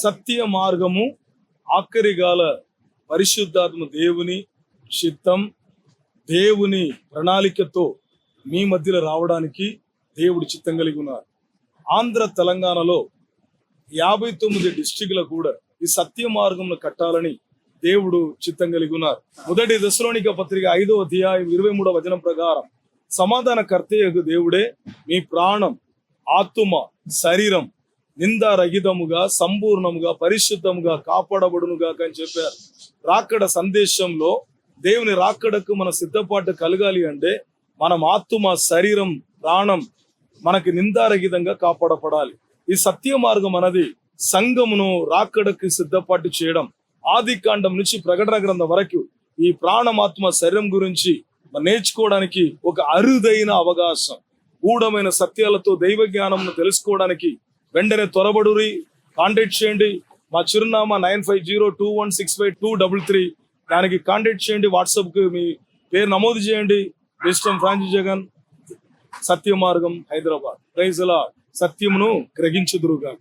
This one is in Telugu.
సత్య మార్గము ఆఖరిగాల పరిశుద్ధాత్మ దేవుని చిత్తం, దేవుని ప్రణాళికతో మీ మధ్యలో రావడానికి దేవుడు చిత్తం కలిగి ఉన్నారు. ఆంధ్ర తెలంగాణలో 59 డిస్ట్రిక్ట్లకు కూడా ఈ సత్య మార్గంను కట్టాలని దేవుడు చిత్తం కలిగి ఉన్నారు. మొదటి దశలోనిక పత్రిక 5వ అధ్యాయం 23వ వచనం ప్రకారం సమాధాన కర్తయ్యకు దేవుడే మీ ప్రాణం, ఆత్మ, శరీరం నిందారహితముగా సంపూర్ణముగా పరిశుద్ధముగా కాపాడబడునుగా అని చెప్పారు. రాకడ సందేశంలో దేవుని రాకడకు మన సిద్ధపాటు కలగాలి అంటే మనం ఆత్మ, శరీరం, ప్రాణం మనకి నిందారహితంగా కాపాడపడాలి. ఈ సత్య మార్గం అనేది సంఘమును రాకడకు సిద్ధపాటు చేయడం. ఆది కాండం నుంచి ప్రకటన గ్రంథం వరకు ఈ ప్రాణమాత్మ శరీరం గురించి నేర్చుకోవడానికి ఒక అరుదైన అవకాశం. గూఢమైన సత్యాలతో దైవ జ్ఞానంను తెలుసుకోవడానికి వెంటనే త్వరబడురి, కాంటాక్ట్ చేయండి. మా చిరునామా 9502165233. దానికి కాంటాక్ట్ చేయండి. వాట్సాప్కి మీ పేరు నమోదు చేయండి. విస్టమ్ ఫ్రాన్సిస్ జగన్, సత్య మార్గం, హైదరాబాద్. Praise the lord. సత్యమును గ్రహించుదురుగా.